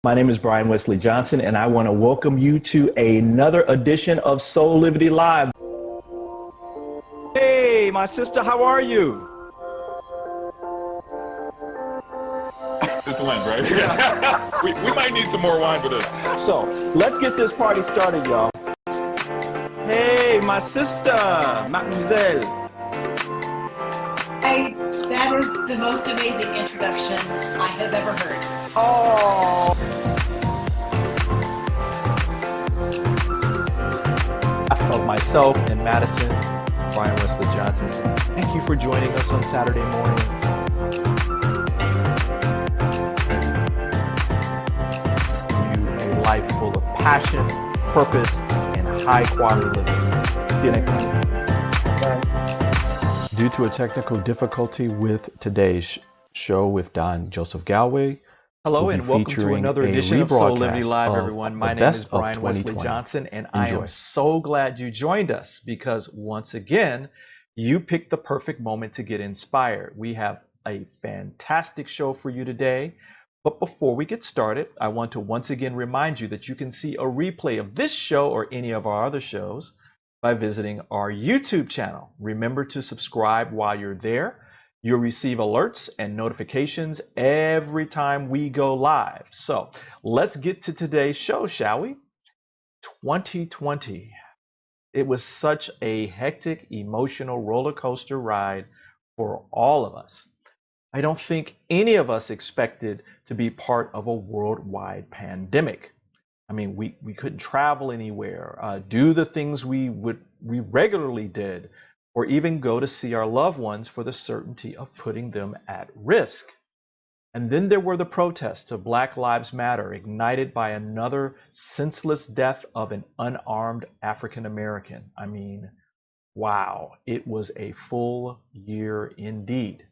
My name is Brian Westley Johnson, and I want to welcome you to another edition of Soulivity Live. Hey, my sister, how are you? It's wine, right? Yeah. we might need some more wine for this. So, let's get this party started, y'all. Hey, my sister, mademoiselle. That is the most amazing introduction I have ever heard. Oh. Of myself and Madisyn, Brian Westley Johnson. Thank you for joining us on Saturday morning. You a life full of passion, purpose, and high quality living. See you next time. Bye. Due to a technical difficulty with today's show with Don Joseph Goewey. Hello and welcome to another edition of Soulivity Live, everyone. My name is Brian Westley Johnson, and I am so glad you joined us because once again, you picked the perfect moment to get inspired. We have a fantastic show for you today. But before we get started, I want to once again remind you that you can see a replay of this show or any of our other shows by visiting our YouTube channel. Remember to subscribe while you're there. You'll receive alerts and notifications every time we go live. So let's get to today's show, shall we? 2020. It was such a hectic, emotional roller coaster ride for all of us. I don't think any of us expected to be part of a worldwide pandemic. I mean, we couldn't travel anywhere, do the things we regularly did, or even go to see our loved ones for the certainty of putting them at risk. And then there were the protests of Black Lives Matter, ignited by another senseless death of an unarmed African American. I mean, wow, it was a full year indeed.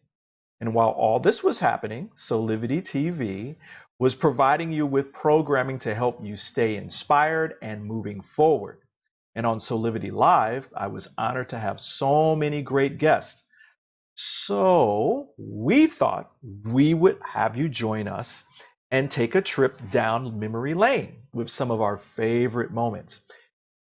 And while all this was happening, Soulivity TV was providing you with programming to help you stay inspired and moving forward. And on Soulivity Live, I was honored to have so many great guests. So we thought we would have you join us and take a trip down memory lane with some of our favorite moments.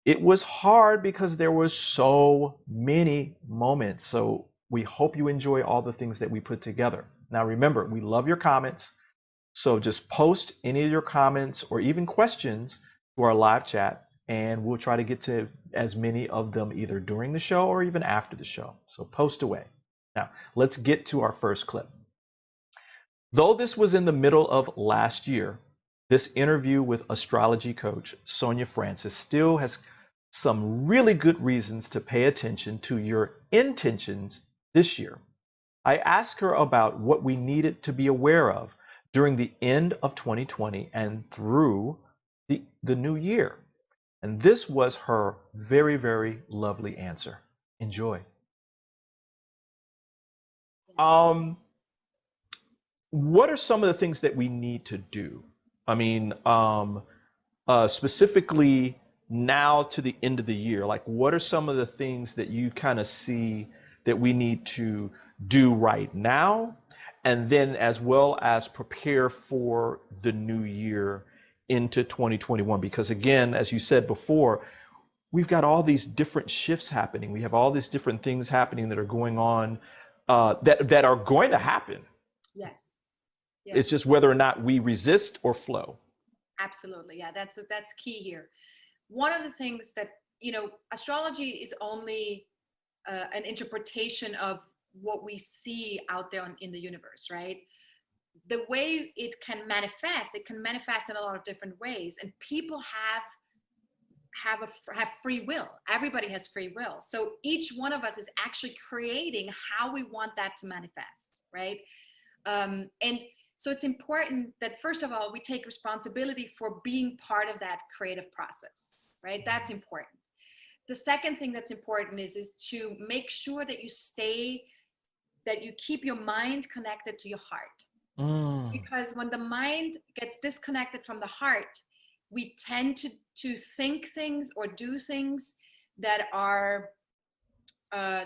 It was hard because there were so many moments. So we hope you enjoy all the things that we put together. Now remember, we love your comments. So just post any of your comments or even questions to our live chat, and we'll try to get to as many of them either during the show or even after the show. So post away. Now, let's get to our first clip. Though this was in the middle of last year, this interview with astrology coach Sonja Francis still has some really good reasons to pay attention to your intentions this year. I asked her about what we needed to be aware of during the end of 2020 and through the new year. And this was her very, very lovely answer. Enjoy. What are some of the things that we need to do? I mean, specifically now to the end of the year, like what are some of the things that you kind of see that we need to do right now? And then as well as prepare for the new year into 2021, because again, as you said before, we've got all these different shifts happening. We have all these different things happening that are going on, that are going to happen. Yes. It's just whether or not we resist or flow. Absolutely. Yeah, that's key here. One of the things that, astrology is only an interpretation of what we see out there in the universe, right? The way it can manifest in a lot of different ways, and people have free will. Everybody has free will. So each one of us is actually creating how we want that to manifest, right? And so it's important that first of all, we take responsibility for being part of that creative process, right? That's important. The second thing that's important is to make sure that you keep your mind connected to your heart. Because when the mind gets disconnected from the heart, we tend to think things or do things that are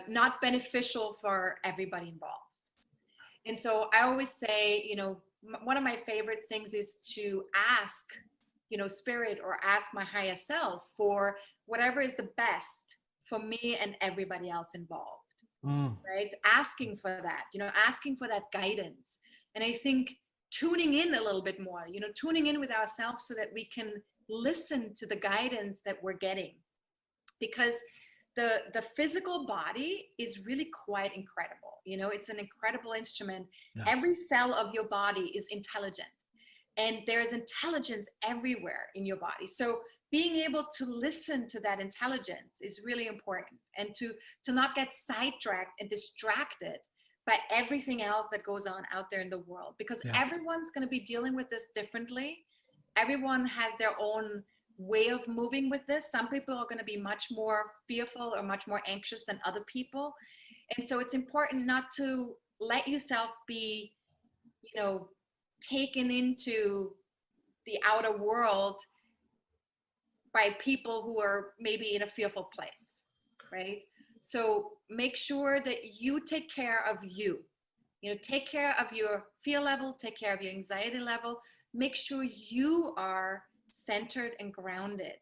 not beneficial for everybody involved. And so I always say, one of my favorite things is to ask, spirit, or ask my higher self for whatever is the best for me and everybody else involved. Right? Asking for that, asking for that guidance. And I think tuning in a little bit more, tuning in with ourselves so that we can listen to the guidance that we're getting. Because the physical body is really quite incredible. It's an incredible instrument. Yeah. Every cell of your body is intelligent, and there's intelligence everywhere in your body. So being able to listen to that intelligence is really important, and to not get sidetracked and distracted by everything else that goes on out there in the world, because everyone's going to be dealing with this differently. Everyone has their own way of moving with this. Some people are going to be much more fearful or much more anxious than other people. And so it's important not to let yourself be, taken into the outer world by people who are maybe in a fearful place, right? So make sure that you take care of you. Take care of your fear level, take care of your anxiety level. Make sure you are centered and grounded,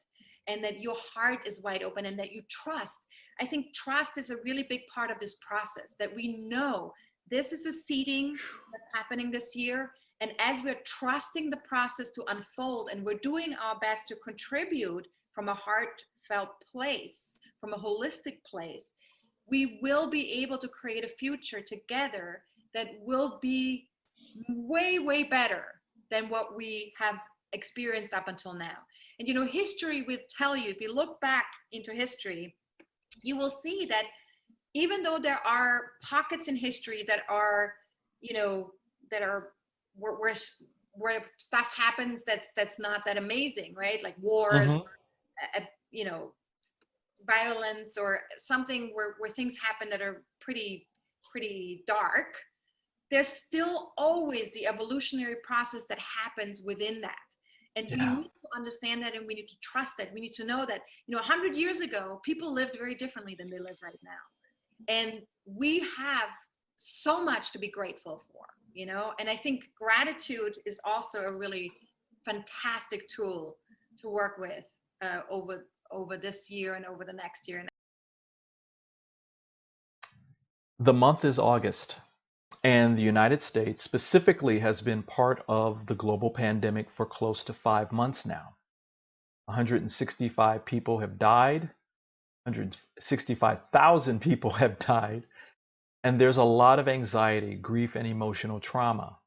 and that your heart is wide open, and that you trust. I think trust is a really big part of this process, that we know this is a seeding that's happening this year. And as we're trusting the process to unfold, and we're doing our best to contribute from a heartfelt place, from a holistic place, we will be able to create a future together that will be way, way better than what we have experienced up until now. And history will tell you, if you look back into history, you will see that even though there are pockets in history that are, where stuff happens that's not that amazing, right? Like wars, violence, or something where things happen that are pretty dark. There's still always the evolutionary process that happens within that. And we need to understand that, and we need to trust that. We need to know that, 100 years ago, people lived very differently than they live right now. And we have so much to be grateful for, and I think gratitude is also a really fantastic tool to work with over this year and over the next year. The month is August, and the United States specifically has been part of the global pandemic for close to 5 months now. 165 people have died, 165,000 people have died, and there's a lot of anxiety, grief, and emotional trauma.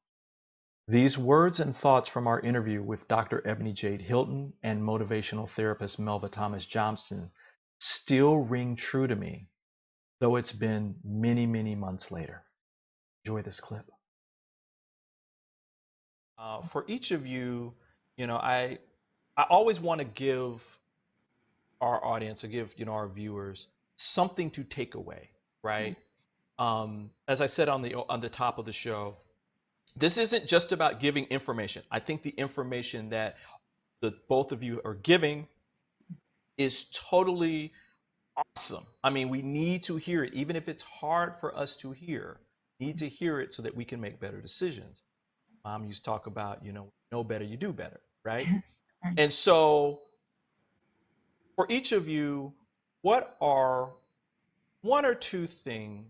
These words and thoughts from our interview with Dr. Ebony Jade Hilton and motivational therapist Melva Johnson still ring true to me, though it's been many, many months later. Enjoy this clip. For each of you, I always want to give our audience, or give our viewers something to take away, right? As I said on the top of the show, this isn't just about giving information. I think the information that both of you are giving is totally awesome. I mean, we need to hear it, even if it's hard for us to hear. Need to hear it so that we can make better decisions. Mom used to talk about, know better, you do better, right? And so for each of you, what are one or two things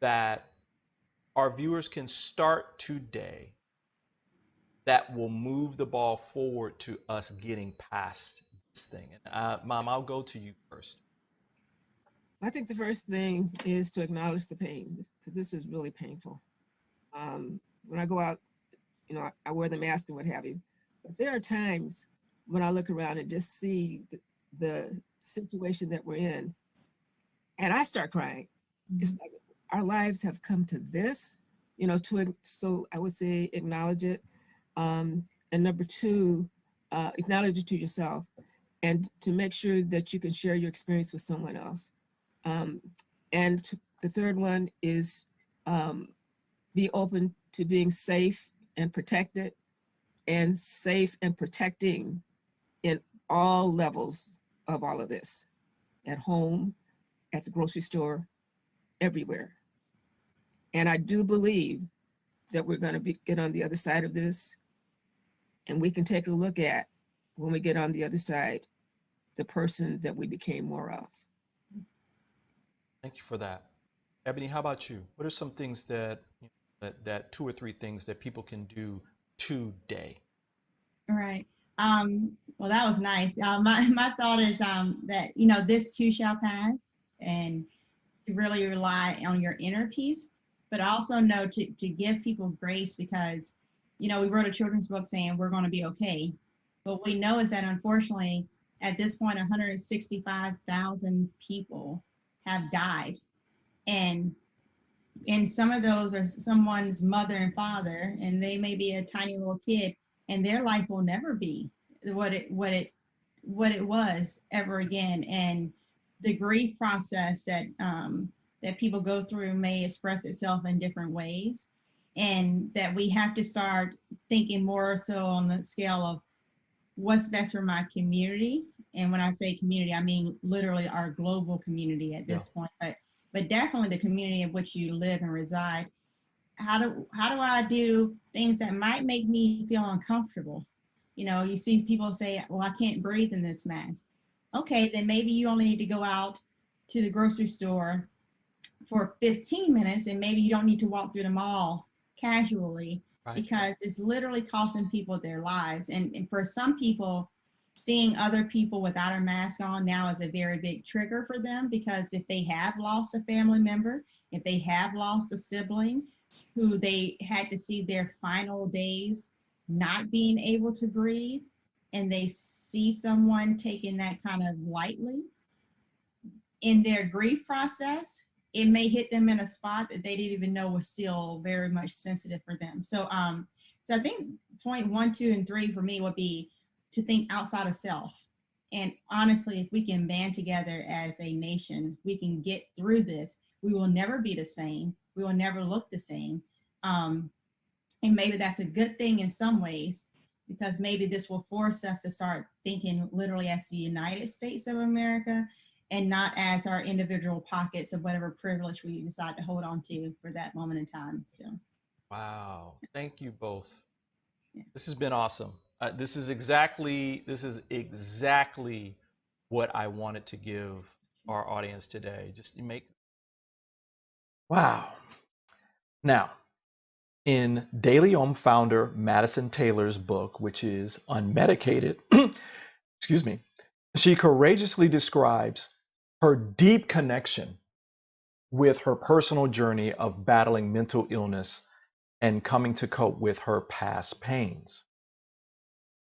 that our viewers can start today that will move the ball forward to us getting past this thing? And Mom, I'll go to you first. I think the first thing is to acknowledge the pain, because this is really painful. When I go out, I wear the mask and what have you. But there are times when I look around and just see the situation that we're in, and I start crying. It's like our lives have come to this, so I would say acknowledge it. And number two, acknowledge it to yourself, and to make sure that you can share your experience with someone else. The third one is be open to being safe and protected, and safe and protecting in all levels of all of this, at home, at the grocery store, everywhere. And I do believe that we're going to get on the other side of this. And we can take a look at, when we get on the other side, the person that we became more of. Thank you for that. Ebony, how about you? What are some things that, that 2 or 3 things that people can do today? All right. Well, that was nice. My thought is that, this too shall pass, and to really rely on your inner peace, but also know to give people grace, because, we wrote a children's book saying we're going to be okay. What we know is that, unfortunately, at this point, 165,000 people have died. And some of those are someone's mother and father, and they may be a tiny little kid, and their life will never be what it was ever again. And the grief process that people go through may express itself in different ways, and that we have to start thinking more so on the scale of what's best for my community. And when I say community, I mean literally our global community at this point, but definitely the community in which you live and reside. How do I do things that might make me feel uncomfortable? You see people say, well, I can't breathe in this mask. Okay, then maybe you only need to go out to the grocery store for 15 minutes, and maybe you don't need to walk through the mall casually, right? Because it's literally costing people their lives. And for some people, seeing other people without a mask on now is a very big trigger for them, because if they have lost a family member, if they have lost a sibling who they had to see their final days not being able to breathe, and they see someone taking that kind of lightly in their grief process, it may hit them in a spot that they didn't even know was still very much sensitive for them. So I think point 1, 2, and 3 for me would be to think outside of self. And honestly, if we can band together as a nation, we can get through this. We will never be the same. We will never look the same. And maybe that's a good thing in some ways, because maybe this will force us to start thinking literally as the United States of America, and not as our individual pockets of whatever privilege we decide to hold on to for that moment in time. So, wow, thank you both. Yeah. This has been awesome. This is exactly what I wanted to give our audience today. Just to make, wow. Now, in Daily Om founder Madisyn Taylor's book, which is Unmedicated, excuse me, she courageously describes her deep connection with her personal journey of battling mental illness and coming to cope with her past pains.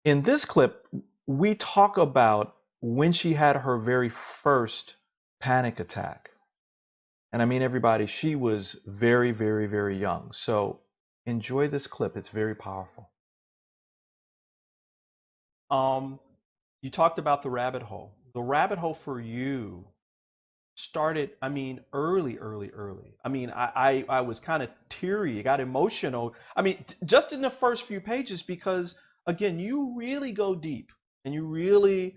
In this clip, we talk about when she had her very first panic attack. And I mean, everybody, she was very, very, very young. So enjoy this clip. It's very powerful. You talked about the rabbit hole. The rabbit hole for you started, I mean, early. I mean, I was kind of teary, got emotional. I mean, just in the first few pages, because again, you really go deep and you really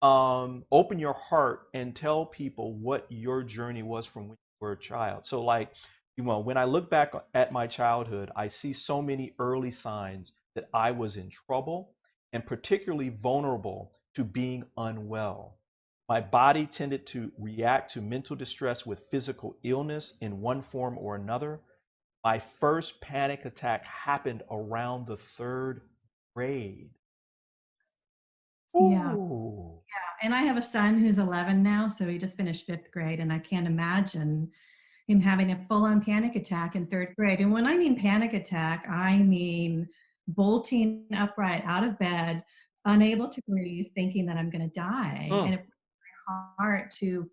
open your heart and tell people what your journey was from when you were a child. So like, when I look back at my childhood, I see so many early signs that I was in trouble and particularly vulnerable to being unwell. My body tended to react to mental distress with physical illness in one form or another. My first panic attack happened around the 3rd grade. Yeah. Ooh. Yeah. And I have a son who's 11 now, so he just finished 5th grade, and I can't imagine him having a full-on panic attack in 3rd grade. And when I mean panic attack, I mean bolting upright out of bed, unable to breathe, thinking that I'm going to die. And it breaks my heart to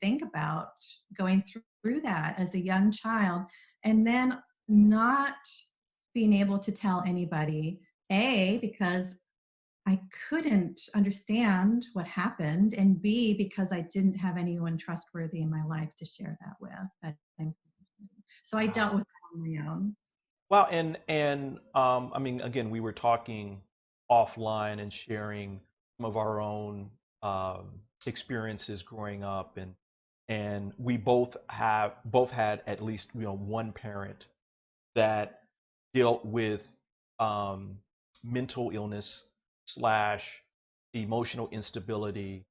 think about going through that as a young child, and then not being able to tell anybody, because I couldn't understand what happened, and B, because I didn't have anyone trustworthy in my life to share that with. So I dealt with that on my own. Well, and I mean, again, we were talking offline and sharing some of our own experiences growing up, and we both had at least one parent that dealt with mental illness / emotional instability.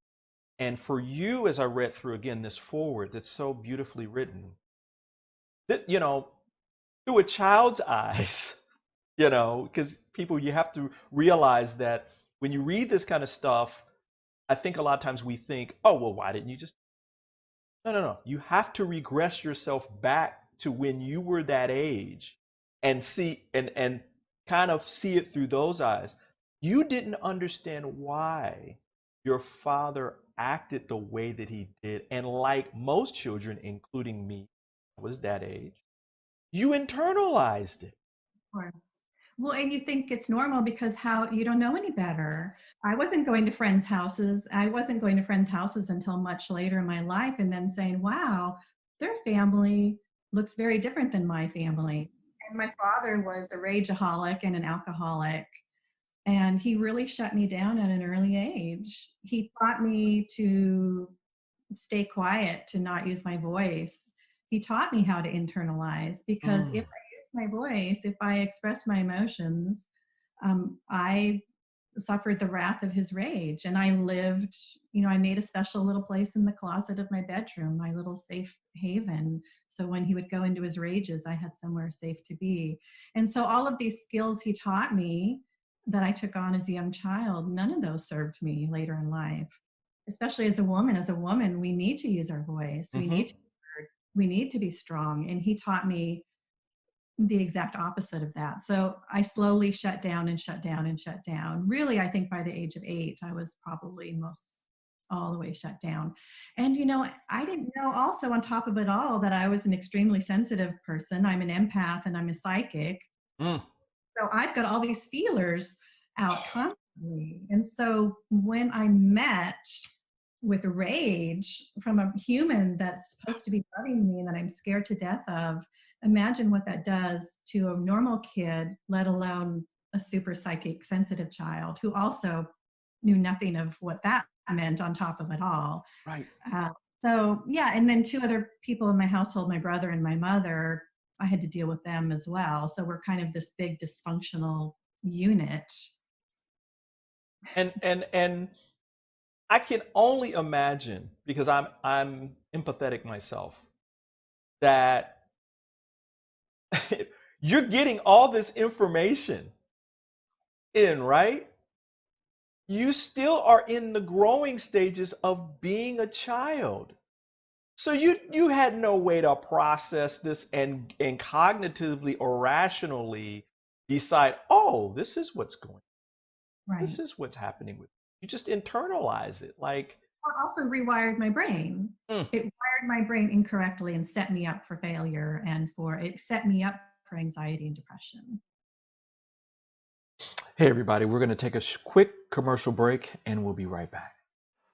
And for you, as I read through again this forward, that's so beautifully written, that, through a child's eyes, because people, you have to realize that when you read this kind of stuff, I think a lot of times we think, oh, well, why didn't you just? No. You have to regress yourself back to when you were that age and see and kind of see it through those eyes. You didn't understand why your father acted the way that he did. And like most children, including me, I was that age, you internalized it. Of course. Well, and you think it's normal because how you don't know any better. I wasn't going to friends' houses. I wasn't going to friends' houses until much later in my life, and then saying, wow, their family looks very different than my family. And my father was a rageaholic and an alcoholic, and he really shut me down at an early age. He taught me to stay quiet, to not use my voice. He taught me how to internalize, because if I use my voice, if I express my emotions, I suffered the wrath of his rage. And I lived, I made a special little place in the closet of my bedroom, my little safe haven. So when he would go into his rages, I had somewhere safe to be. And so all of these skills he taught me that I took on as a young child, none of those served me later in life. Especially as a woman. As a woman, we need to use our voice. We need to be heard. We need to be strong. And he taught me the exact opposite of that. So I slowly shut down and shut down and shut down. Really, I think by the age of 8, I was probably most all the way shut down. And, I didn't know also on top of it all that I was an extremely sensitive person. I'm an empath and I'm a psychic. So I've got all these feelers out constantly. And so when I met with rage from a human that's supposed to be loving me and that I'm scared to death of, imagine what that does to a normal kid, let alone a super psychic sensitive child who also knew nothing of what that meant on top of it all. Right. So yeah, and then 2 other people in my household, my brother and my mother, I had to deal with them as well. So we're kind of this big dysfunctional unit. And I can only imagine, because I'm empathetic myself, that you're getting all this information in, right? You still are in the growing stages of being a child. So you had no way to process this and cognitively or rationally decide, oh, this is what's going on. Right. This is what's happening with you. You just internalize it. Like, it also rewired my brain. It wired my brain incorrectly and set me up for failure, and it set me up for anxiety and depression. Hey everybody, we're going to take a quick commercial break and we'll be right back.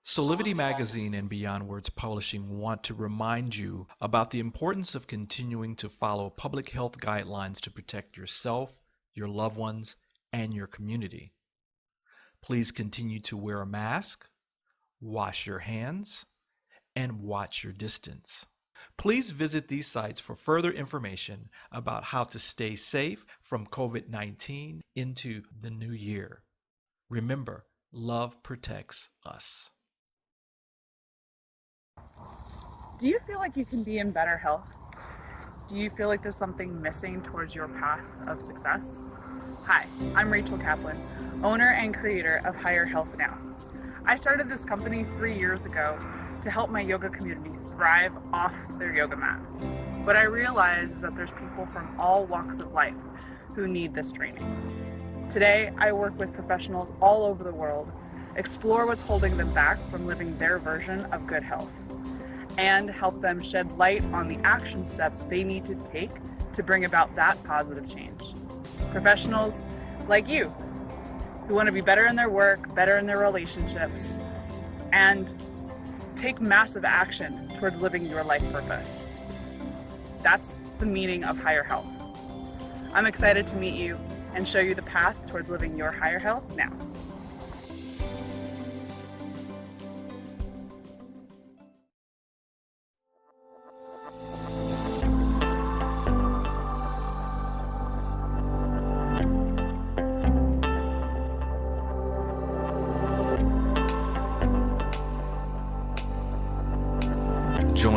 Soulivity Magazine and Beyond Words Publishing want to remind you about the importance of continuing to follow public health guidelines to protect yourself, your loved ones, and your community. Please continue to wear a mask, wash your hands, and watch your distance. Please visit these sites for further information about how to stay safe from COVID-19 into the new year. Remember, love protects us. Do you feel like you can be in better health? Do you feel like there's something missing towards your path of success? Hi, I'm Rachel Kaplan, owner and creator of Higher Health Now. I started this company 3 years ago to help my yoga community thrive off their yoga mat. What I realized is that there's people from all walks of life who need this training. Today, I work with professionals all over the world, explore what's holding them back from living their version of good health, and help them shed light on the action steps they need to take to bring about that positive change. Professionals like you, who want to be better in their work, better in their relationships, and take massive action towards living your life purpose. That's the meaning of higher health. I'm excited to meet you and show you the path towards living your higher health now.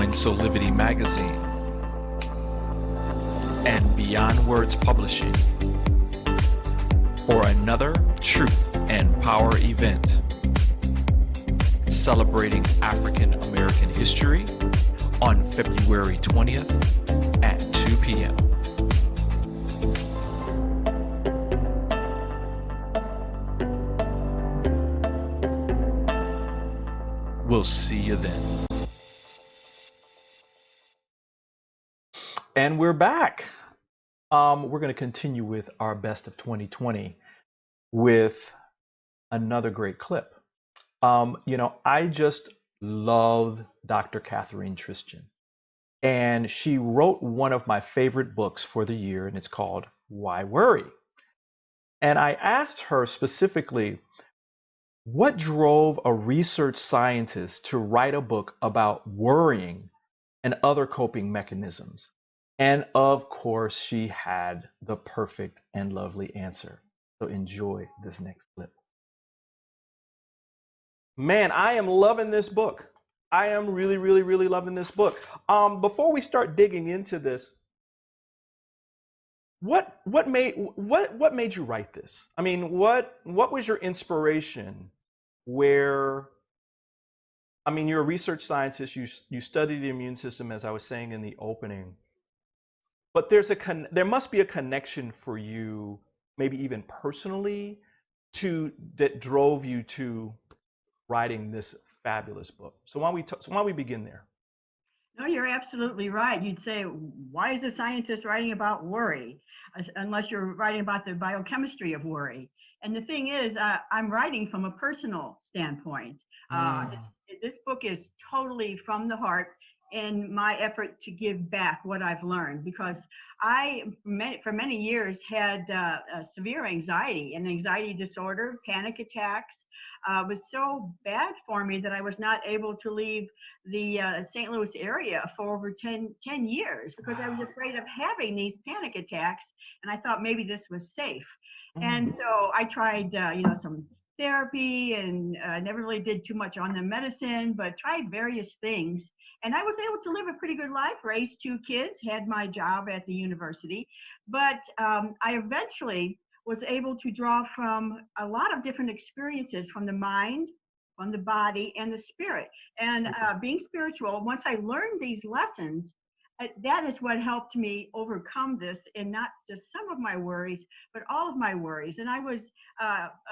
join Soulivity Magazine and Beyond Words Publishing for another Truth and Power event celebrating African American history on February 20th at 2 p.m. We'll see you then. And we're back. We're going to continue with our best of 2020 with another great clip. I just love Dr. Kathryn Tristan. And she wrote one of my favorite books for the year, and it's called Why Worry? And I asked her specifically, what drove a research scientist to write a book about worrying and other coping mechanisms? And of course, she had the perfect and lovely answer. So enjoy this next clip. Man, I am loving this book. I am really, really, really loving this book. Before we start digging into this, what made you write this? I mean, what was your inspiration? Where, I mean, you're a research scientist. You study the immune system, as I was saying in the opening. But there must be a connection for you, maybe even personally, that drove you to writing this fabulous book. So why don't we begin there? No, you're absolutely right. You'd say, why is a scientist writing about worry? Unless you're writing about the biochemistry of worry. And the thing is, I'm writing from a personal standpoint. This book is totally from the heart in my effort to give back what I've learned, because I, for many years, had severe anxiety, an anxiety disorder, panic attacks. Was so bad for me that I was not able to leave the St. Louis area for over 10 years because I was afraid of having these panic attacks, and I thought maybe this was safe. And so I tried, some therapy, and never really did too much on the medicine, but tried various things. And I was able to live a pretty good life, raised 2 kids, had my job at the university. But I eventually was able to draw from a lot of different experiences from the mind, from the body, and the spirit. And being spiritual, once I learned these lessons, that is what helped me overcome this, and not just some of my worries, but all of my worries. And I was,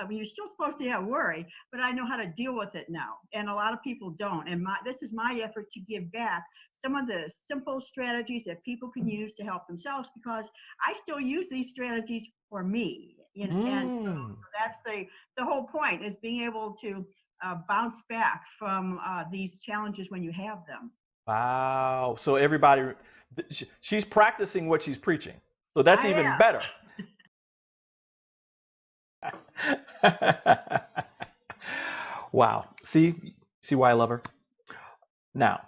you're still supposed to have worry, but I know how to deal with it now. And a lot of people don't. And this is my effort to give back some of the simple strategies that people can use to help themselves, because I still use these strategies for me. And so that's the whole point, is being able to bounce back from these challenges when you have them. Wow. So everybody, she's practicing what she's preaching. So that's even better. Wow. See why I love her? Now,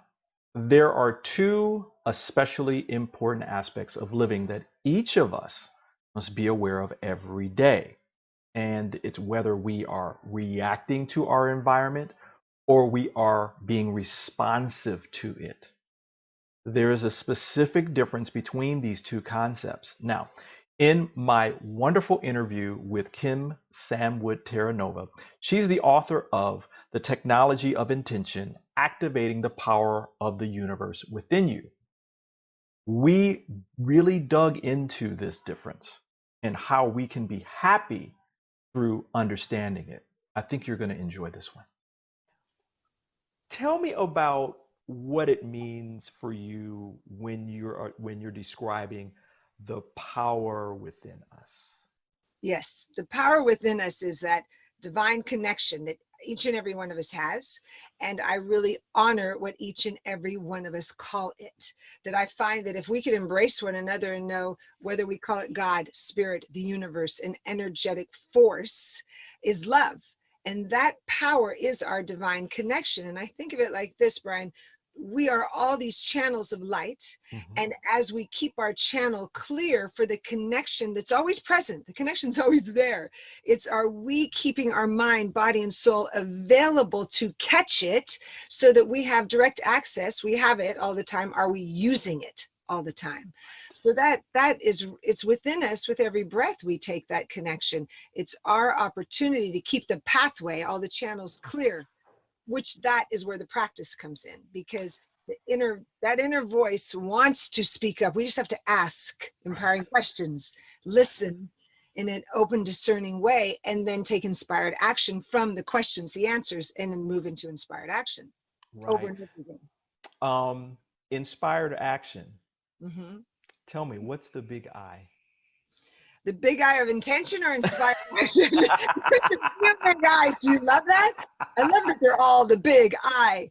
there are 2 especially important aspects of living that each of us must be aware of every day. And it's whether we are reacting to our environment or we are being responsive to it. There is a specific difference between these 2 concepts. Now, in my wonderful interview with Kim Stanwood Terranova, she's the author of The Technology of Intention, Activating the Power of the Universe Within You. We really dug into this difference and how we can be happy through understanding it. I think you're going to enjoy this one. Tell me about what it means for you when you're describing the power within us. Yes, the power within us is that divine connection that each and every one of us has. And I really honor what each and every one of us call it. That I find that if we could embrace one another and know whether we call it God, spirit, the universe, an energetic force, is love. And that power is our divine connection. And I think of it like this, Brian. we are all these channels of light. And as we keep our channel clear for the connection that's always present, the connection's always there. It's, are we keeping our mind, body, and soul available to catch it so that we have direct access? We have it all the time. Are we using it all the time? So that is, it's within us. With every breath we take that connection. It's our opportunity to keep the pathway, all the channels clear, which that is where the practice comes in, because that inner voice wants to speak up. We just have to ask empowering questions, listen in an open, discerning way, and then take inspired action from the questions, the answers, and then move into inspired action. Over and over again. Inspired action. Tell me, what's the big I? The big eye of intention or inspired action? Big eyes. Do you love that? I love that they're all the big I.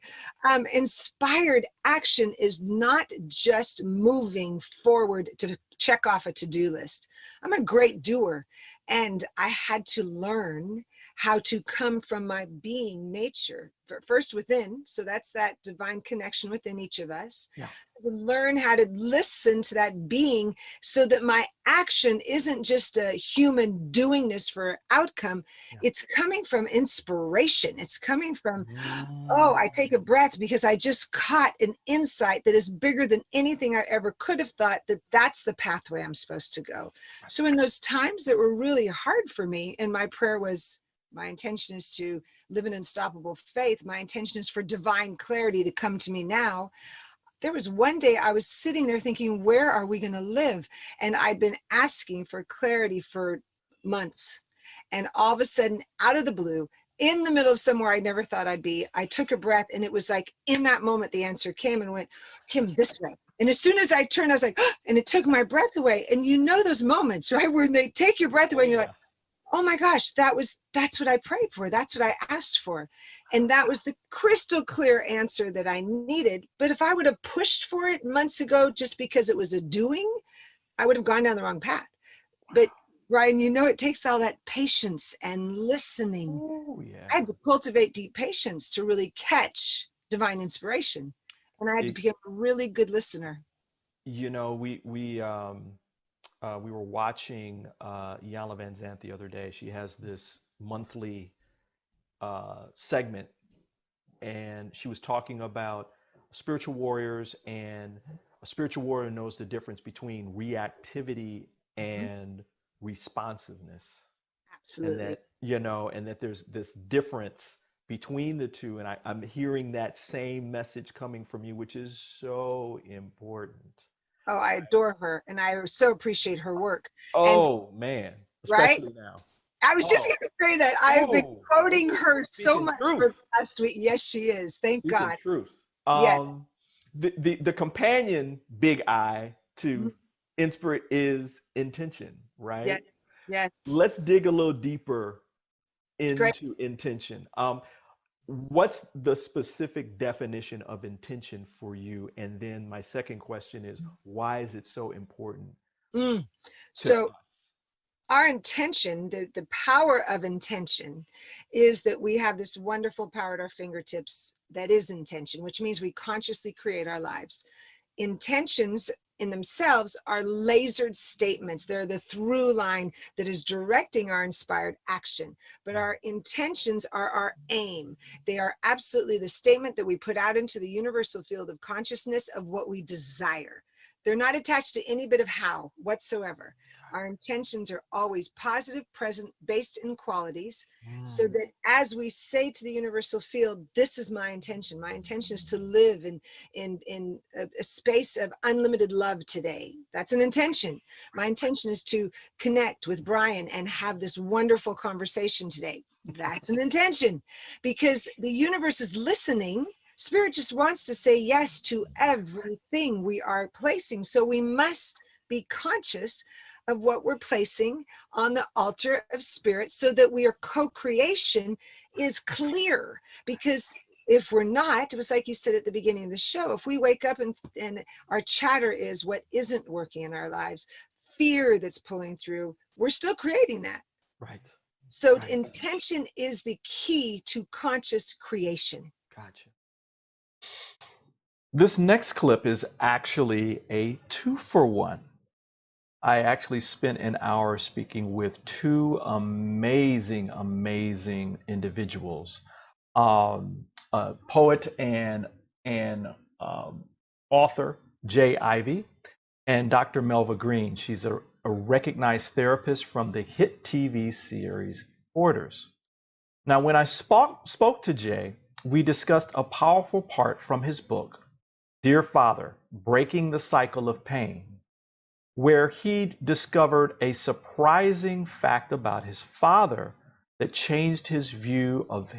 Inspired action is not just moving forward to check off a to-do list. I'm a great doer, and I had to learn how to come from my being nature, first within. So that's that divine connection within each of us. To learn how to listen to that being so that my action isn't just a human doingness for outcome. It's coming from inspiration. It's coming from, oh, I take a breath because I just caught an insight that is bigger than anything I ever could have thought, that that's the pathway I'm supposed to go. So in those times that were really hard for me, and my prayer was, my intention is to live in unstoppable faith. My intention is for divine clarity to come to me now. There was one day I was sitting there thinking, where are we going to live? And I'd been asking for clarity for months. And all of a sudden, out of the blue, in the middle of somewhere I never thought I'd be, I took a breath, and it was like in that moment, the answer came and went, Kim, this way. And as soon as I turned, I was like, and it took my breath away. And you know those moments, right? Where they take your breath away and you're like, oh my gosh, that's what I prayed for. That's what I asked for. And that was the crystal clear answer that I needed. But if I would have pushed for it months ago, just because it was a doing, I would have gone down the wrong path. But Ryan, you know, it takes all that patience and listening. I had to cultivate deep patience to really catch divine inspiration. And I had to become a really good listener. You know, we were watching Iyanla Vanzant the other day. She has this monthly segment, and she was talking about spiritual warriors, and a spiritual warrior knows the difference between reactivity and responsiveness. Absolutely. And that, you know, and that there's this difference between the two. And I'm hearing that same message coming from you, which is so important. Oh, I adore her, and I so appreciate her work. Oh, and, man, especially right? now. I was just going to say that I have been quoting her so much for the last week. Yes, she is. Thank God. Truth. Yes. The companion big I to inspire is intention, right? Yes. Yes. Let's dig a little deeper into intention. What's the specific definition of intention for you? And then my second question is, why is it so important? So our intention, the power of intention, is that we have this wonderful power at our fingertips that is intention, which means we consciously create our lives. Intentions in themselves are lasered statements. They're the through line that is directing our inspired action. But our intentions are our aim. They are absolutely the statement that we put out into the universal field of consciousness of what we desire. They're not attached to any bit of how whatsoever. Our intentions are always positive, present, based in qualities, so that as we say to the universal field, this is my intention. My intention is to live in a space of unlimited love today. That's an intention. My intention is to connect with Brian and have this wonderful conversation today. That's an intention, because the universe is listening. Spirit just wants to say yes to everything we are placing. So we must be conscious of what we're placing on the altar of spirit, so that our co-creation is clear. Because if we're not, it was like you said at the beginning of the show, if we wake up and our chatter is what isn't working in our lives, fear that's pulling through, we're still creating that. Right. So intention is the key to conscious creation. Gotcha. This next clip is actually a 2-for-1. I actually spent an hour speaking with two amazing, amazing individuals, a poet and author Jay Ivey, and Dr. Melva Green. She's a recognized therapist from the hit TV series Hoarders. Now, when I spoke to Jay, we discussed a powerful part from his book, Dear Father, Breaking the Cycle of Pain, where he discovered a surprising fact about his father that changed his view of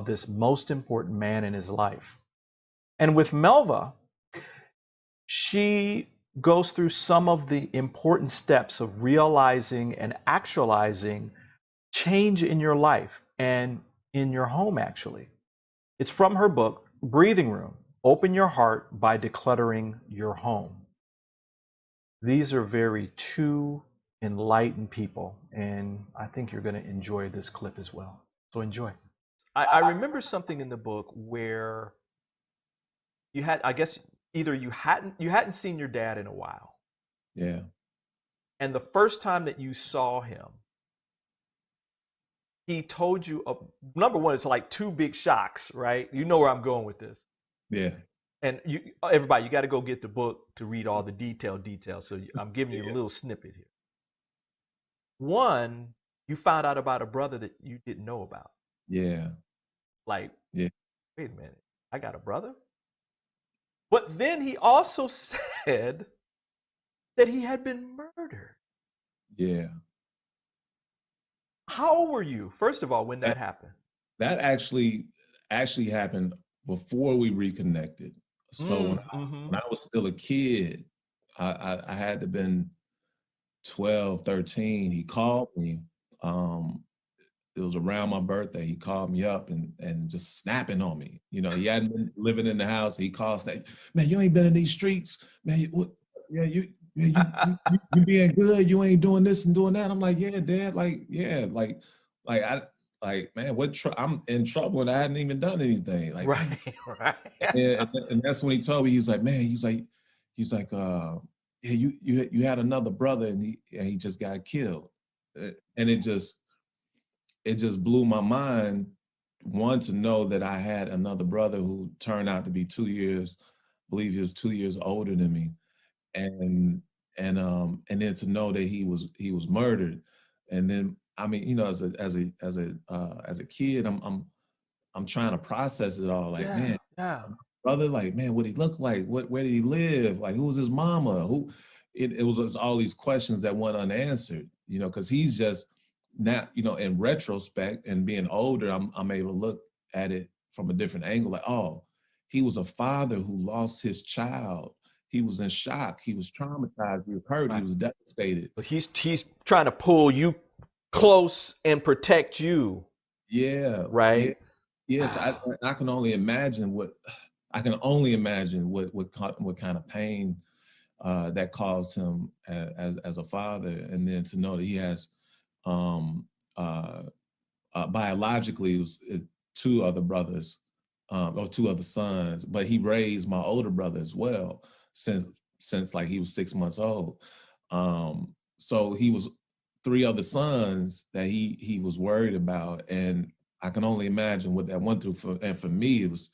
this most important man in his life. And with Melva, she goes through some of the important steps of realizing and actualizing change in your life and in your home, actually. It's from her book, Breathing Room, Open Your Heart by Decluttering Your Home. These are very two enlightened people, and I think you're going to enjoy this clip as well. So enjoy. I remember something in the book where you had, I guess, either you hadn't seen your dad in a while. Yeah. And the first time that you saw him, he told you, number one, it's like two big shocks, right? You know where I'm going with this. Yeah. And everybody, you got to go get the book to read all the details. So I'm giving you a little snippet here. One, you found out about a brother that you didn't know about. Yeah. Like, yeah. Wait a minute, I got a brother? But then he also said that he had been murdered. Yeah. How old were you, first of all, when that happened? That actually happened before we reconnected. So when I was still a kid, I had to been 12, 13. He called me. It was around my birthday. He called me up and just snapping on me. You know, he hadn't been living in the house. He called, saying, "Man, you ain't been in these streets. Man, you being good. You ain't doing this and doing that." I'm like, "Yeah, Dad. Man, I'm in trouble and I hadn't even done anything." Like, right. And that's when he told me, he's like, "Yeah, you had another brother and he just got killed," and it just blew my mind. One, to know that I had another brother who turned out to be 2 years, I believe he was 2 years older than me, and then to know that he was murdered. And then, I mean, you know, as a kid, I'm trying to process it all. Like, man, brother, like, man, what he look like? Where did he live? Like, who was his mama? It was all these questions that went unanswered, you know, because he's just now, you know, in retrospect and being older, I'm able to look at it from a different angle. Like, oh, he was a father who lost his child. He was in shock. He was traumatized. He was hurt. He was devastated. But he's trying to pull you close and protect you. Yeah. Right. Yeah. Yes. I can only imagine what kind of pain that caused him as a father, and then to know that he has biologically it was two other brothers or two other sons, but he raised my older brother as well since like he was 6 months old. So he was 3 other sons that he was worried about, and I can only imagine what that went through for me. It was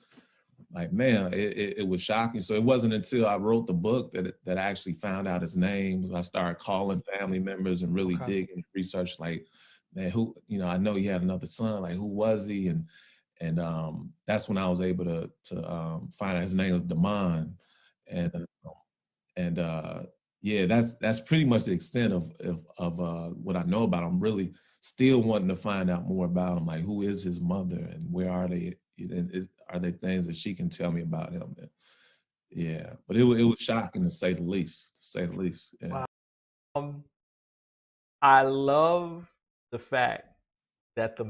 like, man, it was shocking. So it wasn't until I wrote the book that I actually found out his name. I started calling family members and really digging research, like, man, who, you know, I know he had another son, like, who was he? And that's when I was able to find out his name was Damon. And yeah, that's pretty much the extent of what I know about him. Really still wanting to find out more about him, like, who is his mother and where are they? Are there things that she can tell me about him? Yeah, but it was shocking to say the least. Yeah. Wow. I love the fact that the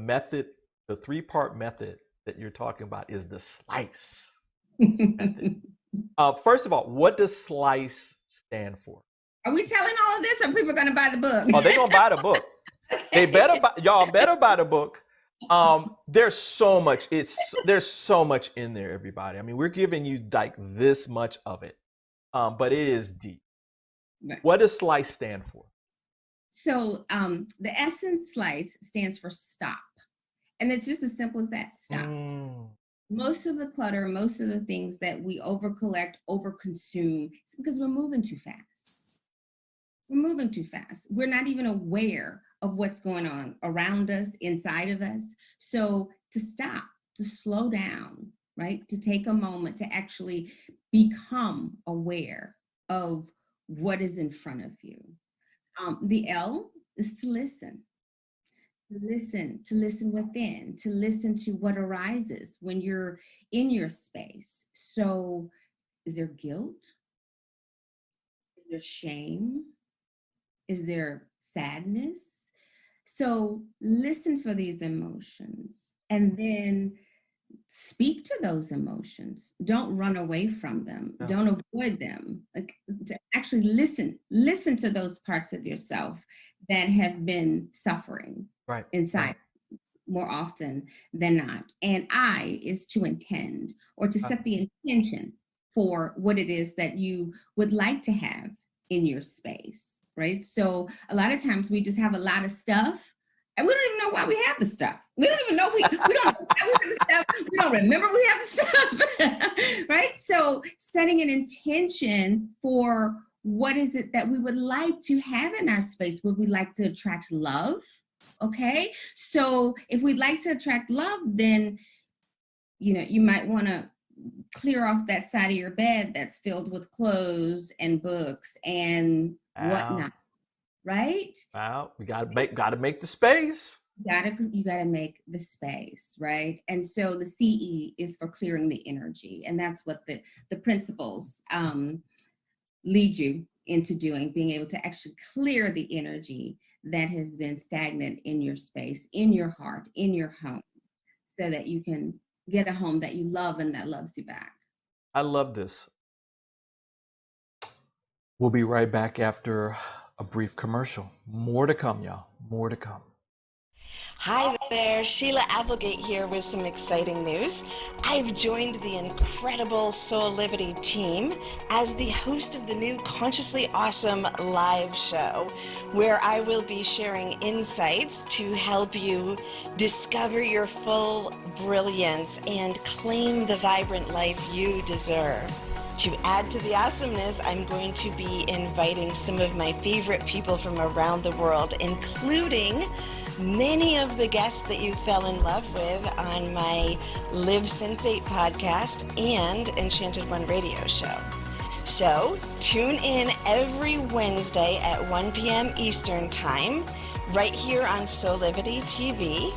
3-part method that you're talking about is the SLICE method. First of all, what does SLICE stand for? Are we telling all of this, or people going to buy the book? Oh, they're going to buy the book. They better buy, y'all better buy the book. There's so much. There's so much in there, everybody. I mean, we're giving you like this much of it, but it is deep. Right. What does SLICE stand for? So the essence SLICE stands for stop. And it's just as simple as that, stop. Most of the clutter, most of the things that we overcollect, overconsume, it's because we're moving too fast. We're moving too fast. We're not even aware of what's going on around us, inside of us. So to stop, to slow down, right? To take a moment to actually become aware of what is in front of you. The L is to listen. To listen within, to listen to what arises when you're in your space. So is there guilt? Is there shame? Is there sadness? So listen for these emotions and then speak to those emotions. Don't run away from them. No. Don't avoid them. Like, to actually listen to those parts of yourself that have been suffering inside more often than not. And I is to intend, or to set the intention for what it is that you would like to have in your space, right? So a lot of times we just have a lot of stuff and we don't even know why we have the stuff. We don't even know we don't know why we have the stuff. We don't remember we have the stuff, right? So setting an intention for what is it that we would like to have in our space? Would we like to attract love? Okay. So if we'd like to attract love, then, you know, you might want to clear off that side of your bed that's filled with clothes and books and whatnot. Right? Wow, we gotta make the space. You gotta make the space, right? And so the CE is for clearing the energy, and that's what the principles lead you into doing, being able to actually clear the energy that has been stagnant in your space, in your heart, in your home, so that you can get a home that you love and that loves you back. I love this. We'll be right back after a brief commercial. More to come, y'all. More to come. Hi there, Sheila Applegate here with some exciting news. I've joined the incredible Soulivity team as the host of the new Consciously Awesome live show, where I will be sharing insights to help you discover your full brilliance and claim the vibrant life you deserve. To add to the awesomeness, I'm going to be inviting some of my favorite people from around the world, including many of the guests that you fell in love with on my Live Sensate podcast and Enchanted One radio show. So tune in every Wednesday at 1 p.m. Eastern Time, right here on Soulivity TV,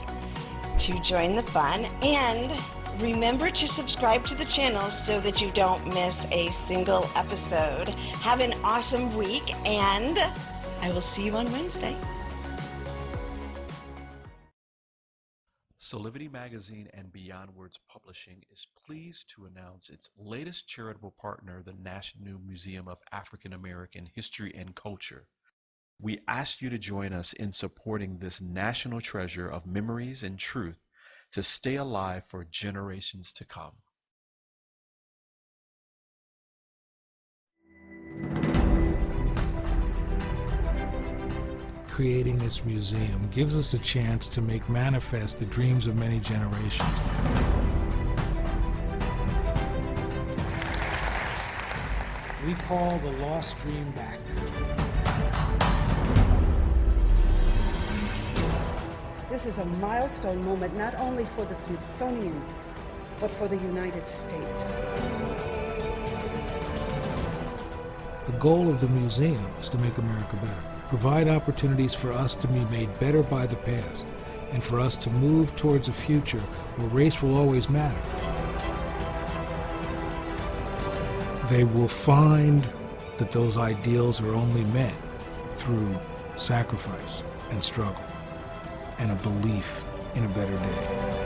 to join the fun. And remember to subscribe to the channel so that you don't miss a single episode. Have an awesome week, and I will see you on Wednesday. Soulivity Magazine and Beyond Words Publishing is pleased to announce its latest charitable partner, the National Museum of African American History and Culture. We ask you to join us in supporting this national treasure of memories and truth to stay alive for generations to come. Creating this museum gives us a chance to make manifest the dreams of many generations. We call the lost dream back. This is a milestone moment not only for the Smithsonian, but for the United States. The goal of the museum is to make America better, provide opportunities for us to be made better by the past, and for us to move towards a future where race will always matter. They will find that those ideals are only met through sacrifice and struggle, and a belief in a better day.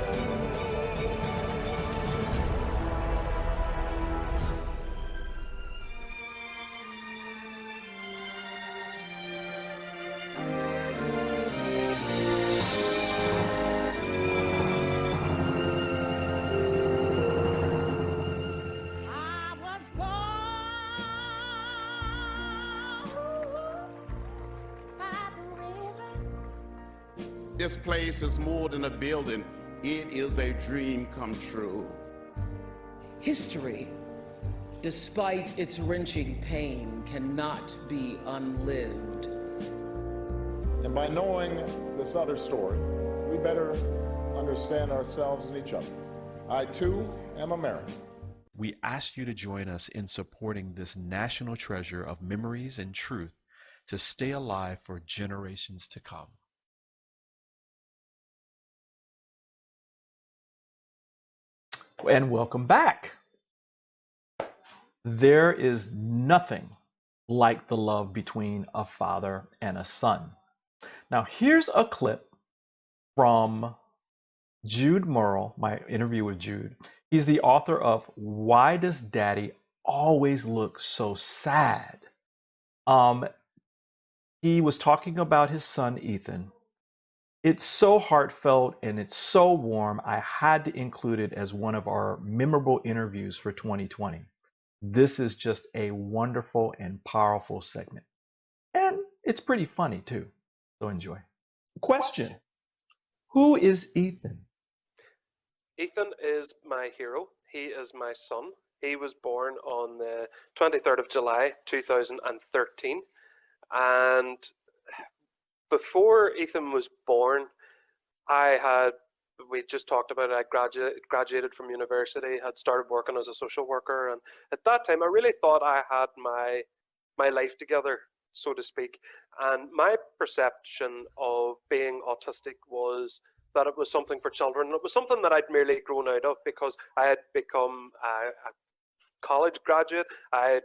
this place is more than a building. It is a dream come true. History, despite its wrenching pain, cannot be unlived. And by knowing this other story, we better understand ourselves and each other. I, too, am American. We ask you to join us in supporting this national treasure of memories and truth to stay alive for generations to come. And welcome back. There is nothing like the love between a father and a son. Now, here's a clip from Jude Morrow, my interview with Jude. He's the author of Why Does Daddy Always Look So Sad? He was talking about his son, Ethan. It's so heartfelt and it's so warm. I had to include it as one of our memorable interviews for 2020. This is just a wonderful and powerful segment. And it's pretty funny too. So enjoy. Question. Who is Ethan? Ethan is my hero. He is my son. He was born on the 23rd of July, 2013. And before Ethan was born, we just talked about it, I graduated from university, had started working as a social worker. And at that time, I really thought I had my life together, so to speak. And my perception of being autistic was that it was something for children. It was something that I'd merely grown out of because I had become a college graduate. I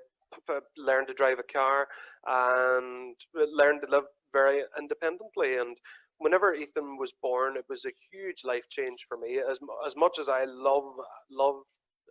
had learned to drive a car and learned to live very independently. And whenever Ethan was born, it was a huge life change for me. As much as I love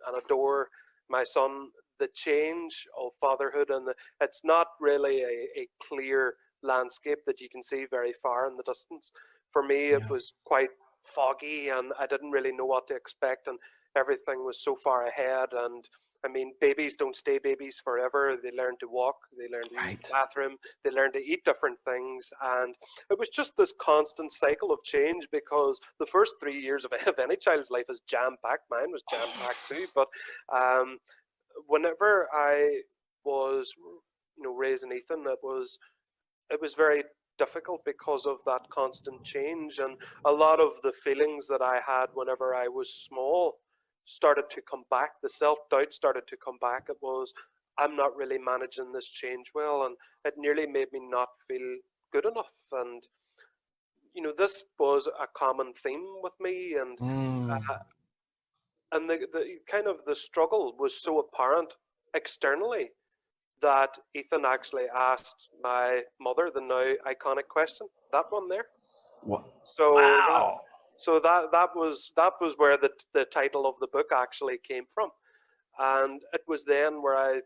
and adore my son, the change of fatherhood, and it's not really a clear landscape that you can see very far in the distance. For me, it was quite foggy and I didn't really know what to expect, and everything was so far ahead. And I mean, babies don't stay babies forever. They learn to walk, they learn to use the bathroom, they learn to eat different things. And it was just this constant cycle of change, because the first 3 years of any child's life is jam-packed. Mine was jam-packed too. But whenever I was, raising Ethan, it was very difficult because of that constant change. And a lot of the feelings that I had whenever I was small started to come back. The self-doubt started to come back. It was, I'm not really managing this change well, and it nearly made me not feel good enough. And this was a common theme with me, and the kind of the struggle was so apparent externally that Ethan actually asked my mother the now iconic question, that one there. What? So wow. So that was where the title of the book actually came from. And it was then where I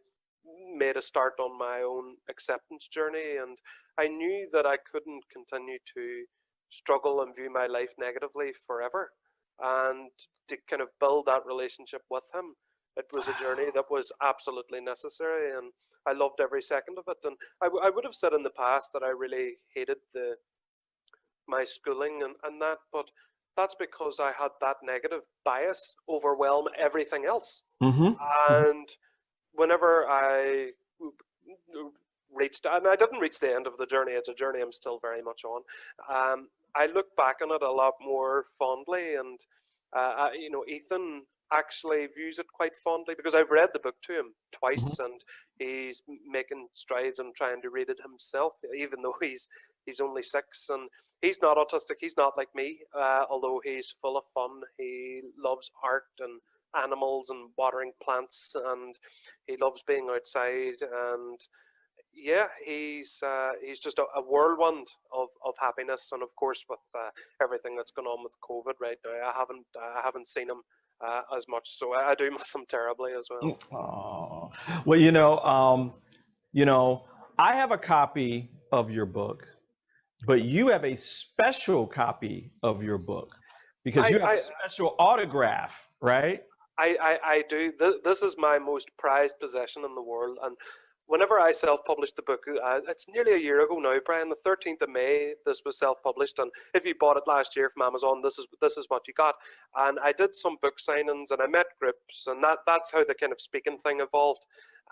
made a start on my own acceptance journey, and I knew that I couldn't continue to struggle and view my life negatively forever. And to kind of build that relationship with him, it was a journey that was absolutely necessary, and I loved every second of it. And I would have said in the past that I really hated my schooling and that, but that's because I had that negative bias overwhelm everything else. And whenever I reached, and I didn't reach the end of the journey, it's a journey I'm still very much on, I look back on it a lot more fondly. And Ethan actually views it quite fondly, because I've read the book to him twice, and he's making strides and trying to read it himself, even though he's only 6, and he's not autistic. He's not like me, although he's full of fun. He loves art and animals and watering plants, and he loves being outside. And yeah, he's just a whirlwind of happiness. And of course, with everything that's going on with COVID right now, I haven't seen him as much, so I do miss him terribly as well. Oh, well, I have a copy of your book, but you have a special copy of your book because you have a special autograph, right? I do. This is my most prized possession in the world, and whenever I self-published the book, it's nearly a year ago now, Brian, the 13th of May, this was self-published. And if you bought it last year from Amazon, this is what you got. And I did some book signings and I met groups, and that's how the kind of speaking thing evolved.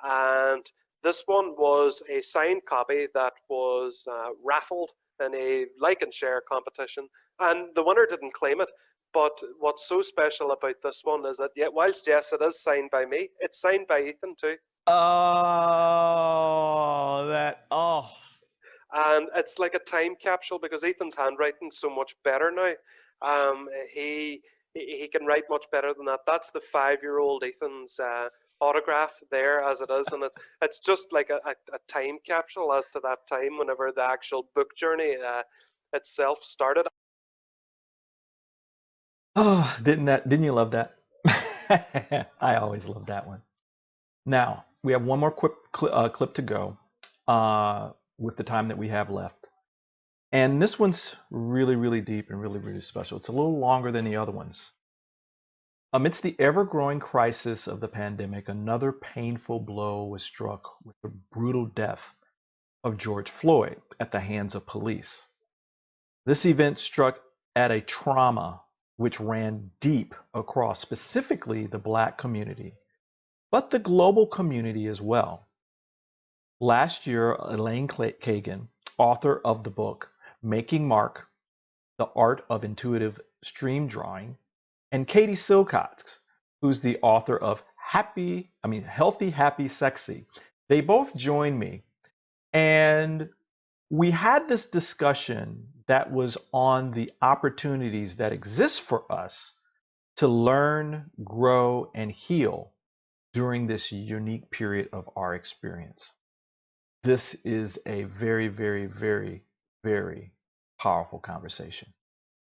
And this one was a signed copy that was raffled in a like and share competition. And the winner didn't claim it. But what's so special about this one is that, whilst yes, it is signed by me, it's signed by Ethan too. Oh. And it's like a time capsule because Ethan's handwriting's so much better now. He can write much better than that. That's the 5-year-old Ethan's autograph there as it is, and it's just like a time capsule as to that time whenever the actual book journey itself started. Oh, didn't you love that? I always love that one. Now, we have one more quick clip to go with the time that we have left. And this one's really, really deep and really, really special. It's a little longer than the other ones. Amidst the ever-growing crisis of the pandemic, another painful blow was struck with the brutal death of George Floyd at the hands of police. This event struck at a trauma which ran deep across specifically the Black community, but the global community as well. Last year, Elaine Clayton, author of the book Making Mark, The Art of Intuitive Stream Drawing, and Katie Silcox, who's the author of Healthy, Happy, Sexy. They both joined me, and we had this discussion that was on the opportunities that exist for us to learn, grow, and heal during this unique period of our experience. This is a very, very, very, very powerful conversation.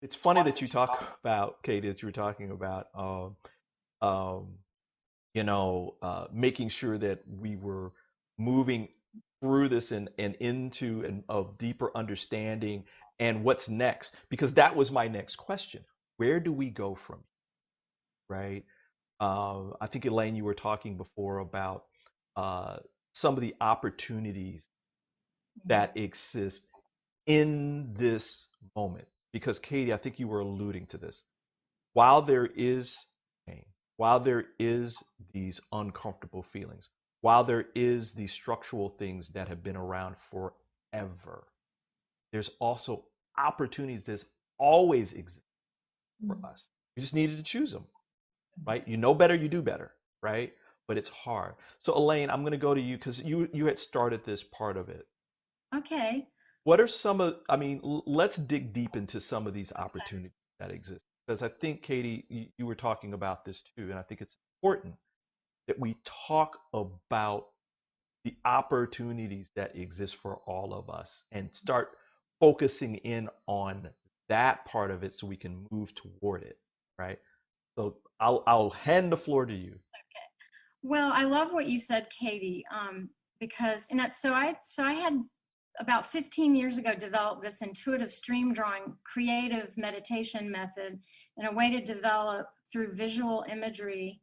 It's funny that you talk about, Katie, that you were talking about, making sure that we were moving through this and into a deeper understanding and what's next, because that was my next question. Where do we go from here, right? I think, Elaine, you were talking before about some of the opportunities that exist in this moment. Because, Katie, I think you were alluding to this. While there is pain, while there is these uncomfortable feelings, while there is these structural things that have been around forever, there's also opportunities that always exist for us. We just needed to choose them, right? You know better, you do better, right? But it's hard. So, Elaine, I'm going to go to you because you had started this part of it. Okay. What are let's dig deep into some of these opportunities that exist. Because I think, Katie, you were talking about this too, and I think it's important that we talk about the opportunities that exist for all of us and start focusing in on that part of it so we can move toward it, right? So I'll hand the floor to you. Okay. Well, I love what you said, Katie, because I had about 15 years ago developed this intuitive stream drawing creative meditation method and a way to develop through visual imagery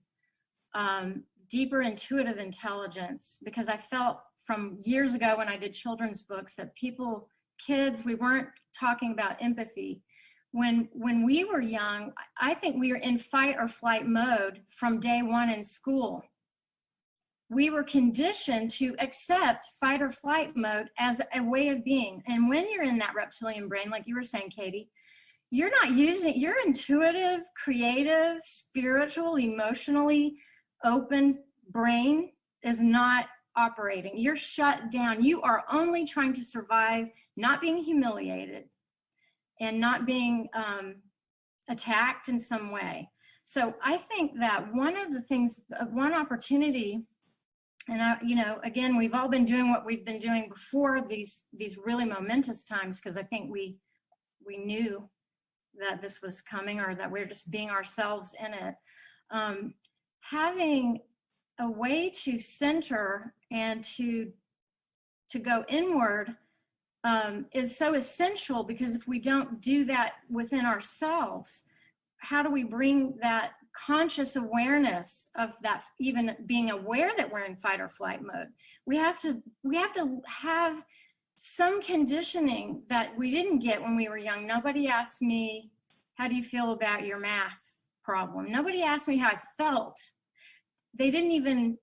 deeper intuitive intelligence, because I felt from years ago when I did children's books that kids, we weren't talking about empathy. When we were young, I think we were in fight or flight mode from day one in school. We were conditioned to accept fight or flight mode as a way of being. And when you're in that reptilian brain, like you were saying, Katie, you're not using your intuitive, creative, spiritual, emotionally open brain is not operating. You're shut down. You are only trying to survive, not being humiliated and not being attacked in some way. So I think that one of the things, one opportunity, and again, we've all been doing what we've been doing before these really momentous times, because I think we knew that this was coming, or that we're just being ourselves in it. Having a way to center and to go inward is so essential, because if we don't do that within ourselves, how do we bring that conscious awareness of that, even being aware that we're in fight or flight mode. We have to have some conditioning that we didn't get when we were young. Nobody asked me, how do you feel about your math problem? Nobody asked me how I felt. They didn't even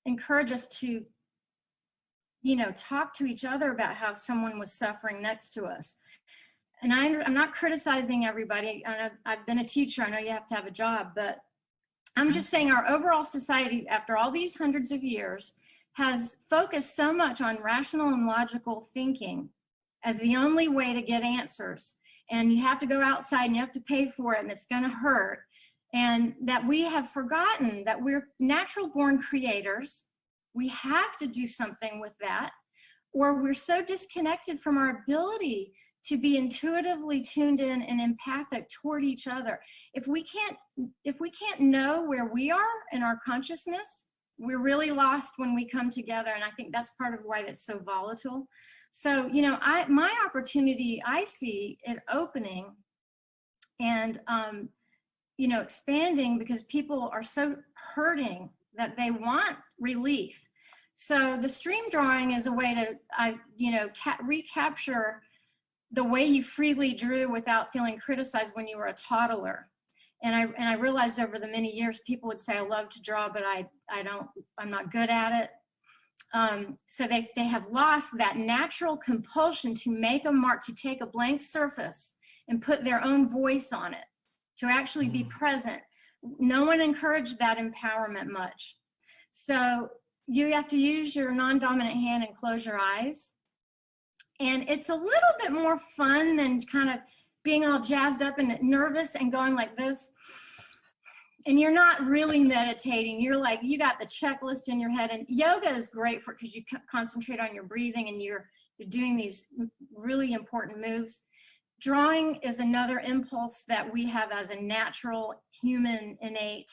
encourage us to, you know, talk to each other about how someone was suffering next to us. And I'm not criticizing everybody. I've been a teacher. I know you have to have a job, but I'm just saying our overall society, after all these hundreds of years, has focused so much on rational and logical thinking as the only way to get answers. And you have to go outside and you have to pay for it and it's going to hurt. And that we have forgotten that we're natural born creators. We have to do something with that, or we're so disconnected from our ability to be intuitively tuned in and empathic toward each other. If we can't know where we are in our consciousness, we're really lost when we come together. And I think that's part of why it's so volatile. So, you know, my opportunity, I see it opening and, you know, expanding, because people are so hurting that they want relief. So the stream drawing is a way to, you know, recapture the way you freely drew without feeling criticized when you were a toddler. And I realized over the many years, people would say, I love to draw, but I'm not good at it. So they have lost that natural compulsion to make a mark, to take a blank surface and put their own voice on it, to actually be present. No one encouraged that empowerment much. So you have to use your non-dominant hand and close your eyes. And it's a little bit more fun than kind of being all jazzed up and nervous and going like this. And you're not really meditating. You're like, you got the checklist in your head. And yoga is great for, because you concentrate on your breathing and you're doing these really important moves. Drawing is another impulse that we have as a natural human innate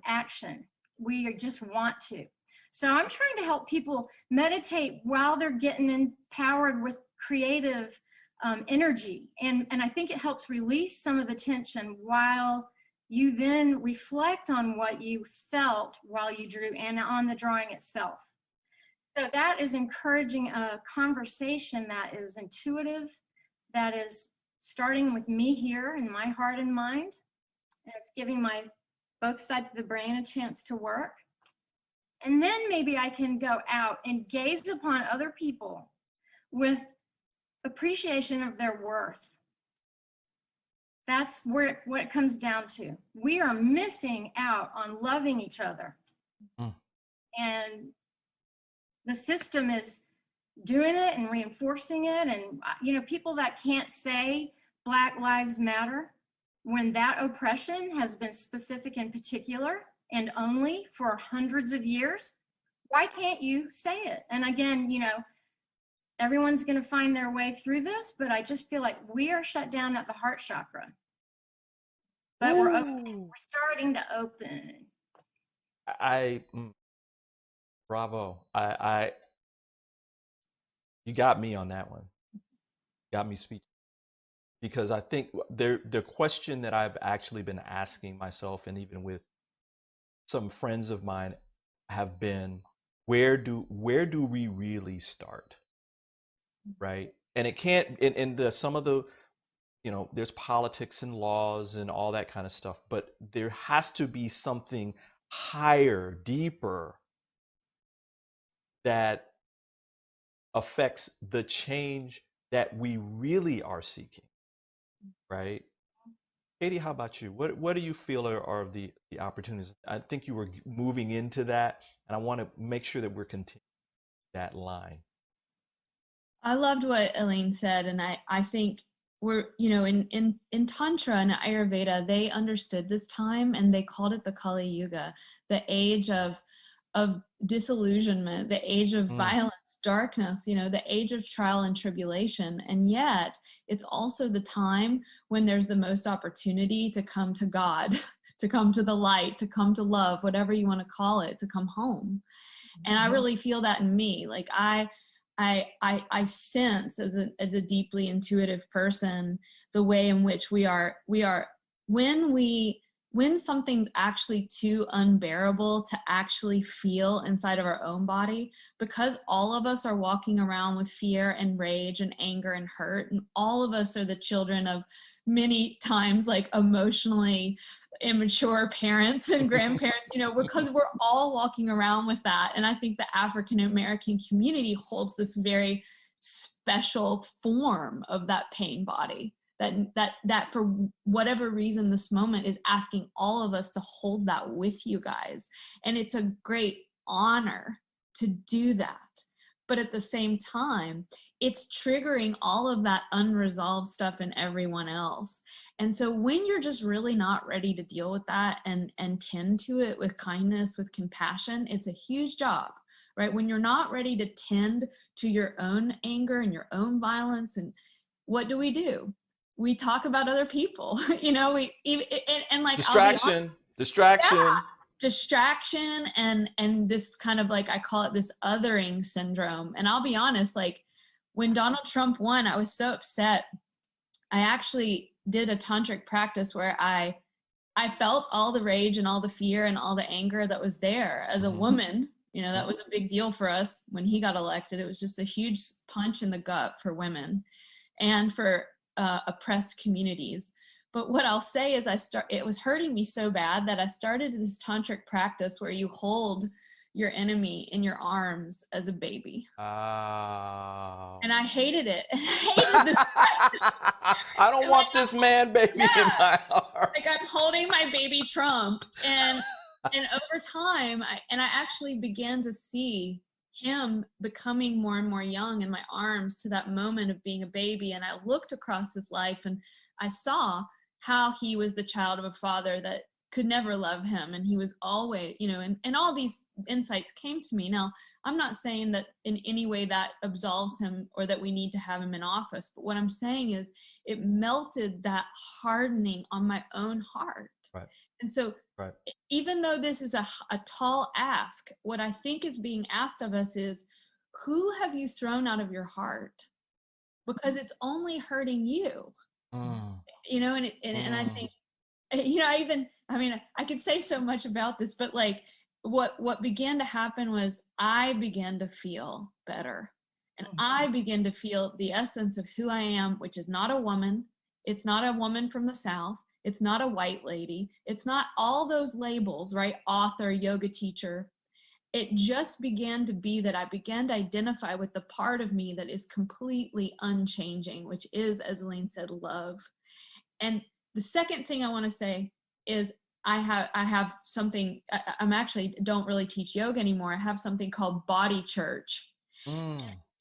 action. We just want to. So I'm trying to help people meditate while they're getting empowered with creative energy. And I think it helps release some of the tension while you then reflect on what you felt while you drew and on the drawing itself. So that is encouraging a conversation that is intuitive, that is starting with me here in my heart and mind. And it's giving both sides of the brain a chance to work. And then maybe I can go out and gaze upon other people with appreciation of their worth. That's what it comes down to. We are missing out on loving each other. And the system is doing it and reinforcing it. And, you know, people that can't say Black Lives Matter, when that oppression has been specific and particular and only for hundreds of years, why can't you say it? And again, you know, everyone's going to find their way through this, but I just feel like we are shut down at the heart chakra. But we're open. We're starting to open. Bravo. You got me on that one. Got me speaking. Because I think the question that I've actually been asking myself, and even with some friends of mine, have been, where do we really start? Right? And it can't, in some of the, you know, there's politics and laws and all that kind of stuff, but there has to be something higher, deeper, that affects the change that we really are seeking, right? Katie, how about you? What do you feel are the opportunities? I think you were moving into that, and I want to make sure that we're continuing that line. I loved what Elaine said, and I think we're, you know, in Tantra and Ayurveda, they understood this time and they called it the Kali Yuga, the age of disillusionment, the age of violence, darkness, you know, the age of trial and tribulation. And yet it's also the time when there's the most opportunity to come to God, to come to the light, to come to love, whatever you want to call it, to come home. And I really feel that in me. Like I sense as a deeply intuitive person, the way in which we are when we when something's actually too unbearable to actually feel inside of our own body, because all of us are walking around with fear and rage and anger and hurt, and all of us are the children of many times like emotionally immature parents and grandparents, you know, because we're all walking around with that. And I think the African American community holds this very special form of that pain body. That for whatever reason this moment is asking all of us to hold that with you guys. And it's a great honor to do that. But at the same time, it's triggering all of that unresolved stuff in everyone else. And so when you're just really not ready to deal with that and tend to it with kindness, with compassion, it's a huge job, right? When you're not ready to tend to your own anger and your own violence, and what do? We talk about other people, you know, and like distraction. Yeah, distraction and this kind of like, I call it this othering syndrome. And I'll be honest, like when Donald Trump won, I was so upset. I actually did a tantric practice where I felt all the rage and all the fear and all the anger that was there as a woman. You know, that was a big deal for us when he got elected. It was just a huge punch in the gut for women and for oppressed communities. But what I'll say is it was hurting me so bad that I started this tantric practice where you hold your enemy in your arms as a baby. And I hated it. I hated this. I don't want this man baby in my arms. Like I'm holding my baby Trump, and over time, I actually began to see him becoming more and more young in my arms to that moment of being a baby. And I looked across his life and I saw how he was the child of a father that could never love him. And he was always, you know, and all these insights came to me. Now, I'm not saying that in any way that absolves him or that we need to have him in office. But what I'm saying is it melted that hardening on my own heart. Right. And so even though this is a tall ask, what I think is being asked of us is, who have you thrown out of your heart? Because it's only hurting you. You know, and I think, you know, I could say so much about this, but like what began to happen was I began to feel better. And I began to feel the essence of who I am, which is not a woman. It's not a woman from the South. It's not a white lady. It's not all those labels, right? Author, yoga teacher. It just began to be that I began to identify with the part of me that is completely unchanging, which is, as Elaine said, love. And the second thing I want to say is I have something, I'm actually don't really teach yoga anymore. I have something called body church.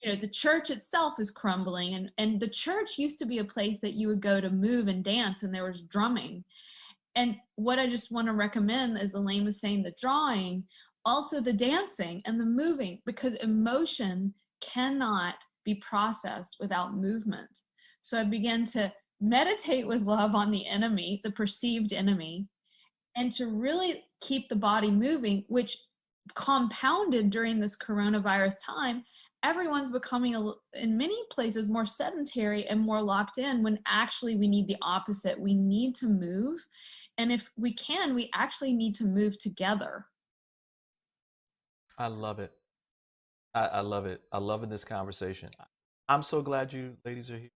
You know, the church itself is crumbling, and the church used to be a place that you would go to move and dance, and there was drumming. And what I just want to recommend, as Elaine was saying, the drawing, also the dancing and the moving, because emotion cannot be processed without movement. So I began to meditate with love on the enemy, the perceived enemy, and to really keep the body moving, which compounded during this coronavirus time. Everyone's becoming, in many places, more sedentary and more locked in, when actually we need the opposite. We need to move. And if we can, we actually need to move together. I love it. I love it. I love this conversation. I'm so glad you ladies are here.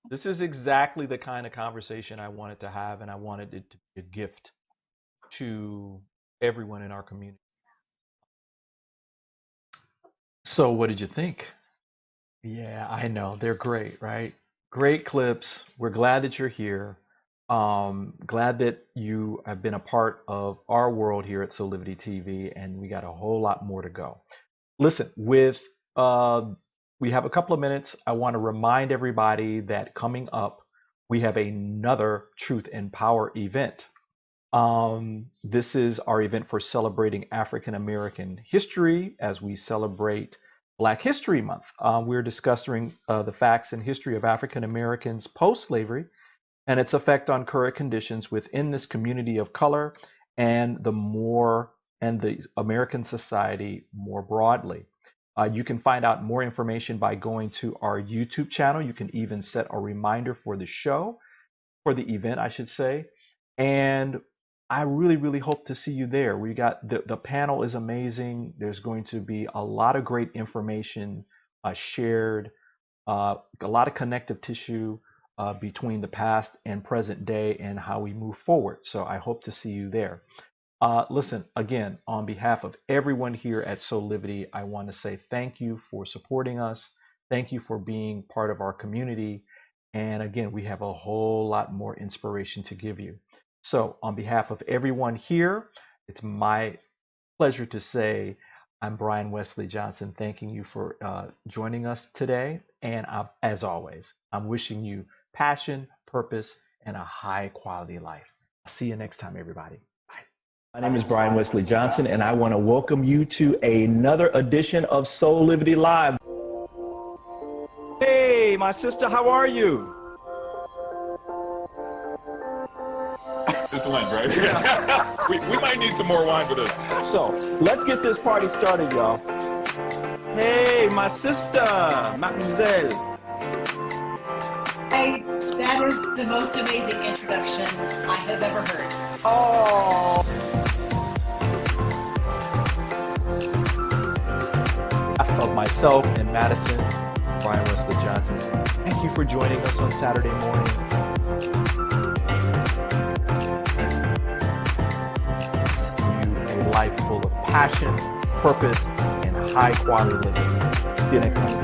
This is exactly the kind of conversation I wanted to have, and I wanted it to be a gift to everyone in our community. So what did you think? Yeah, I know. They're great, right? Great clips. We're glad that you're here. Glad that you have been a part of our world here at Soulivity TV, and we got a whole lot more to go. Listen, we have a couple of minutes. I want to remind everybody that coming up, we have another Truth and Power event. This is our event for celebrating African American history as we celebrate Black History Month. We're discussing the facts and history of African Americans post-slavery and its effect on current conditions within this community of color and the American society more broadly. You can find out more information by going to our YouTube channel. You can even set a reminder for the show, for the event, I should say. And I really, really hope to see you there. We got the panel is amazing. There's going to be a lot of great information shared, a lot of connective tissue between the past and present day and how we move forward. So I hope to see you there. Listen, again, on behalf of everyone here at Soulivity, I want to say thank you for supporting us. Thank you for being part of our community. And again, we have a whole lot more inspiration to give you. So on behalf of everyone here, it's my pleasure to say I'm Brian Westley Johnson, thanking you for joining us today. And as always, I'm wishing you passion, purpose, and a high quality life. I'll see you next time, everybody. Bye. My name is Brian Westley Johnson, and I want to welcome you to another edition of Soulivity Live. Hey, my sister, how are you? It's Lent, right? Yeah. we might need some more wine for this. So let's get this party started, y'all. Hey, my sister, mademoiselle. That is the most amazing introduction I have ever heard. Oh. Of myself and Madisyn, Brian Westley Johnson, thank you for joining us on Saturday morning. A life full of passion, purpose, and high quality living. See you next time.